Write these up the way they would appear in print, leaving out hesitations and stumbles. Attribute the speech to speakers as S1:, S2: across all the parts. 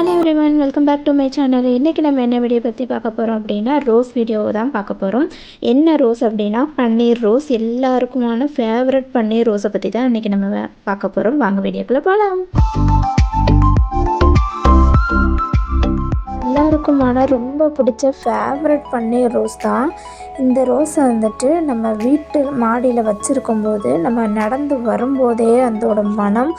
S1: Hello everyone, welcome back to my channel. இன்றைக்கி நம்ம என்ன வீடியோ பற்றி பார்க்க போகிறோம் அப்படின்னா, ரோஸ் வீடியோ தான் பார்க்க போகிறோம். என்ன ரோஸ் அப்படின்னா பன்னீர் ரோஸ். எல்லாருக்குமான ஃபேவரட் பன்னீர் ரோஸை பற்றி தான் இன்றைக்கி நம்ம பார்க்க போகிறோம். வாங்க வீடியோக்குள்ளே போகலாம். எல்லாருக்குமான ரொம்ப பிடிச்ச ஃபேவரட் பன்னீர் ரோஸ் தான். இந்த ரோஸை வந்துட்டு நம்ம வீட்டு மாடியில் வச்சுருக்கும்போது நம்ம நடந்து வரும்போதே அதோட மனம்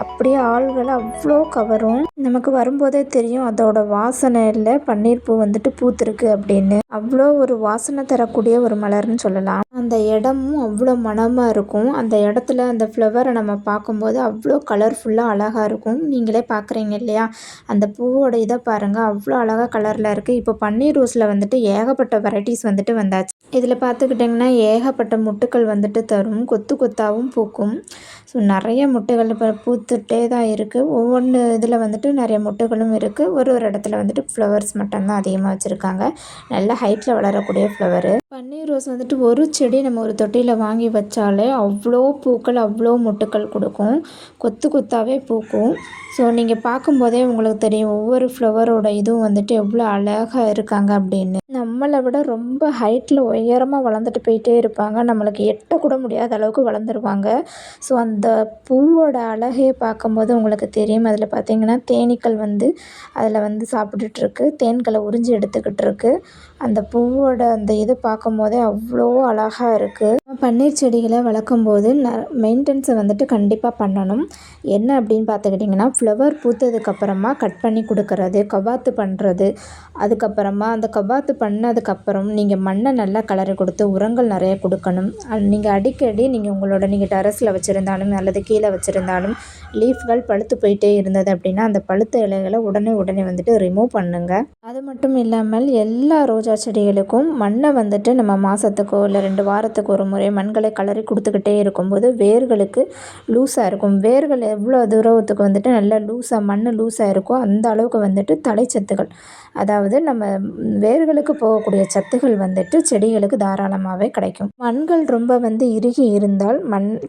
S1: அப்படியே ஆள்களை அவ்வளோ கவரும். நமக்கு வரும்போதே தெரியும் அதோட வாசனையில் பன்னீர் பூ வந்துட்டு பூத்துருக்கு அப்படின்னு. அவ்வளோ ஒரு வாசனை தரக்கூடிய ஒரு மலர்னு சொல்லலாம். அந்த இடமும் அவ்வளோ மனமாக இருக்கும். அந்த இடத்துல அந்த ஃப்ளவரை நம்ம பார்க்கும்போது அவ்வளோ கலர்ஃபுல்லாக அழகாக இருக்கும். நீங்களே பார்க்குறீங்க இல்லையா, அந்த பூவோட இதை பாருங்கள், அவ்வளோ அழகாக கலரில் இருக்குது. இப்போ பன்னீர் ரோஸில் வந்துட்டு ஏகப்பட்ட வெரைட்டிஸ் வந்துட்டு வந்தாச்சு. இதில் பார்த்துக்கிட்டிங்கன்னா ஏகப்பட்ட முட்டுக்கள் வந்துட்டு தரும், கொத்து கொத்தாகவும் பூக்கும். ஸோ நிறைய முட்டைகள் இப்போ பூத்துட்டே தான் இருக்குது. ஒவ்வொன்று இதில் வந்துட்டு நிறைய முட்டைகளும் இருக்குது. ஒரு இடத்துல வந்துட்டு ஃப்ளவர்ஸ் மட்டும்தான் அதிகமாக வச்சுருக்காங்க. நல்ல ஹைட்டில் வளரக்கூடிய ஃப்ளவரு. பன்னீர் ரோஸ் வந்துட்டு ஒரு செடி நம்ம ஒரு தொட்டியில் வாங்கி வச்சாலே அவ்வளோ பூக்கள், அவ்வளோ முட்டுக்கள் கொடுக்கும். கொத்து கொத்தாவே பூக்கும். ஸோ நீங்கள் பார்க்கும்போதே உங்களுக்கு தெரியும் ஒவ்வொரு ஃப்ளவரோட இதுவும் வந்துட்டு எவ்வளோ அழகாக இருக்காங்க அப்படின்னு. நம்மளை விட ரொம்ப ஹைட்டில் உயரமாக வளர்ந்துட்டு போயிட்டே இருப்பாங்க. நம்மளுக்கு எட்டக்கூட முடியாத அளவுக்கு வளர்ந்துருவாங்க. ஸோ அந்த பூவோட அழகே பார்க்கும்போது உங்களுக்கு தெரியும். அதில் பார்த்திங்கன்னா தேனீக்கள் வந்து அதில் வந்து சாப்பிட்டுட்ருக்கு, தேன்களை உறிஞ்சி எடுத்துக்கிட்டு இருக்கு. அந்த பூவோட அந்த இது பார்க்கும்போதே அவ்வளோ அழகாக இருக்குது. பன்னீர் செடிகளை வளர்க்கும்போது மெயின்டெனன்ஸை வந்துட்டு கண்டிப்பாக பண்ணணும். என்ன அப்படின்னு பார்த்துக்கிட்டிங்கன்னா, ஃப்ளவர் பூத்ததுக்கப்புறமா கட் பண்ணி கொடுக்கறது, கவாத்து பண்ணுறது. அதுக்கப்புறமா அந்த கவாத்து பண்ணதுக்கப்புறம் நீங்கள் மண்ணை நல்லா கலரி கொடுத்து உரங்கள் நிறைய கொடுக்கணும். நீங்கள் அடிக்கடி நீங்கள் டெரஸில் வச்சுருந்தாலும் அல்லது கீழே வச்சுருந்தாலும் லீஃப்கள் பழுத்து போயிட்டே இருந்தது அப்படின்னா அந்த பழுத்த இலைகளை உடனே வந்துட்டு ரிமூவ் பண்ணுங்கள். அது மட்டும் இல்லாமல் எல்லா ரோஜா செடிகளுக்கும் மண்ணை வந்துட்டு நம்ம மாதத்துக்கோ இல்லை 2 வாரத்துக்கு ஒரு முறை மண்களை கலரி கொடுத்துக்கிட்டே இருக்கும்போது வேர்களுக்கு லூஸாக இருக்கும். வேர்கள் எவ்வளோ தூரத்துக்கு வந்துட்டு நல்லா மண் லூஸாக இருக்கோ அந்த அளவுக்கு வந்துட்டு தழைச்சத்துகள், அதாவது நம்ம வேர்களுக்கு போகக்கூடிய சத்துகள் வந்துட்டு செடிகளுக்கு தாராளமாகவே கிடைக்கும். மண்கள் ரொம்ப இறுகி இருந்தால்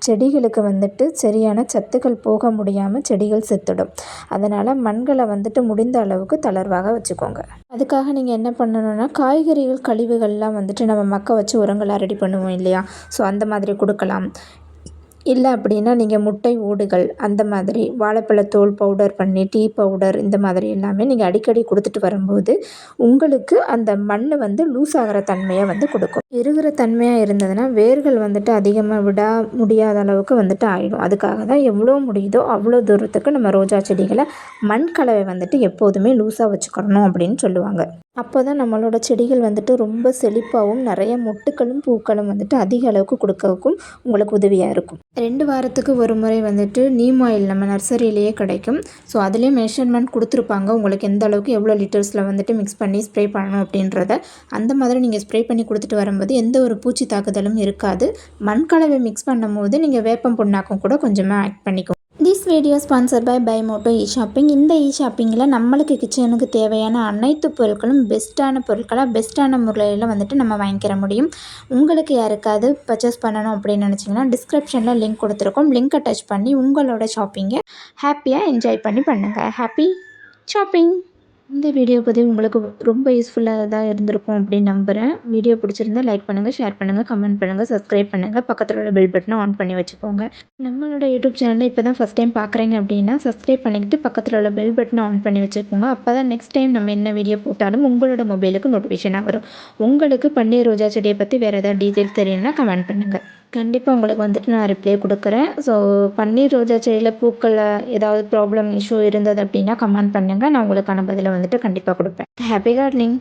S1: செடிகளுக்கு வந்துட்டு சரியான சத்துக்கள் போக முடியாமல் செடிகள் செத்துடும். அதனால் மண்களை வந்துட்டு முடிந்த அளவுக்கு தளர்வாக வச்சுக்கோங்க. அதுக்காக நீங்கள் என்ன பண்ணணும்னா, காய்கறிகள் கழிவுகள்லாம் வந்துட்டு நம்ம மக்க வச்சு உரங்களாக ரெடி பண்ணுவோம் இல்லையா, ஸோ அந்த மாதிரி கொடுக்கலாம். இல்லை அப்படின்னா நீங்கள் முட்டை ஓடுகள் அந்த மாதிரி, வாழைப்பழத்தோல் பவுடர் பண்ணி, டீ பவுடர், இந்த மாதிரி எல்லாமே நீங்கள் அடிக்கடி கொடுத்துட்டு வரும்போது உங்களுக்கு அந்த மண் லூஸ் ஆகிற தன்மையை கொடுக்கும். இருக்கிற தன்மையாக இருந்ததுன்னா வேர்கள் வந்துட்டு அதிகமாக விட முடியாத அளவுக்கு வந்துட்டு ஆகிடும். அதுக்காக தான் எவ்வளோ முடியுதோ அவ்வளோ தூரத்துக்கு நம்ம ரோஜா செடிகளை மண் கலவை எப்போதுமே லூஸாக வச்சுக்கணும் அப்படின்னு சொல்லுவாங்க. அப்போ தான் நம்மளோட செடிகள் வந்துட்டு ரொம்ப செழிப்பாகவும் நிறைய மொட்டுக்களும் பூக்களும் வந்துட்டு அதிக அளவுக்கு கொடுக்கவும் உங்களுக்கு உதவியாக இருக்கும். 2 வாரத்துக்கு ஒரு முறை வந்துட்டு நீம் ஆயில் நம்ம நர்சரியிலேயே கிடைக்கும். ஸோ அதுலேயே மெஷர்மெண்ட் கொடுத்துருப்பாங்க, உங்களுக்கு எந்த அளவுக்கு எவ்வளோ லிட்டர்ஸில் வந்துட்டு மிக்ஸ் பண்ணி ஸ்ப்ரே பண்ணணும் அப்படின்றத. அந்த மாதிரி நீங்கள் ஸ்ப்ரே பண்ணி கொடுத்துட்டு வரும்போது எந்த ஒரு பூச்சி தாக்குதலும் இருக்காது. மண் கலவை மிக்ஸ் பண்ணும் போது நீங்கள் வேப்பம் புண்ணாக்கும் கூட கொஞ்சமாக ஆட் பண்ணிக்கும். This video sponsor by Bymoto e-shopping. இந்த இ-ஷாப்பிங்கில் நம்மளுக்கு கிச்சனுக்கு தேவையான அனைத்து பொருட்களும் பெஸ்ட்டான முறையில் வந்துட்டு நம்ம வாங்கிக்கிற முடியும். உங்களுக்கு யாருக்காவது பர்ச்சேஸ் பண்ணணும் அப்படின்னு நினச்சிங்கன்னா டிஸ்கிரிப்ஷனில் லிங்க் கொடுத்துருக்கோம். லிங்க்கை டச் பண்ணி உங்களோட ஷாப்பிங்கை ஹாப்பியாக என்ஜாய் பண்ணுங்கள். Happy shopping. இந்த வீடியோ பதிவு உங்களுக்கு ரொம்ப யூஸ்ஃபுல்லாக தான் இருந்திருக்கும் அப்படின்னு நம்புகிறேன். வீடியோ பிடிச்சிருந்தா லைக் பண்ணுங்கள், ஷேர் பண்ணுங்கள், கமெண்ட் பண்ணுங்கள், சப்ஸ்கிரைப் பண்ணுங்கள். பக்கத்தில் உள்ள பெல் பட்டனை ஆன் பண்ணி வச்சுக்கோங்க. நம்மளோட யூடியூப் சேனலில் இப்போ தான் ஃபஸ்ட் டைம் பார்க்குறீங்க அப்படின்னா சப்ஸ்கிரைப் பண்ணிக்கிட்டு பக்கத்தில் உள்ள பெல் பட்டனை ஆன் பண்ணி வச்சுக்கோங்க. அப்போ தான் நெக்ஸ்ட் டைம் நம்ம என்ன வீடியோ போட்டாலும் உங்களோட மொபைலுக்கு நோட்டிஃபிகேஷனாக வரும். உங்களுக்கு பன்னீர் ரோஜா செடியை பற்றி வேறு ஏதாவது டீட்டெயில்ஸ் தெரியணும்னா கமெண்ட் பண்ணுங்கள். கண்டிப்பாக உங்களுக்கு வந்துட்டு நான் ரிப்ளை கொடுக்குறேன். ஸோ பன்னீர் ரோஜா செடியில் பூக்களில் ஏதாவது ப்ராப்ளம் இஷ்யூ இருந்தது அப்படின்னா கமெண்ட் பண்ணுங்கள். நான் உங்களுக்கான பதிலை வந்துட்டு கண்டிப்பாக கொடுப்பேன். Happy gardening.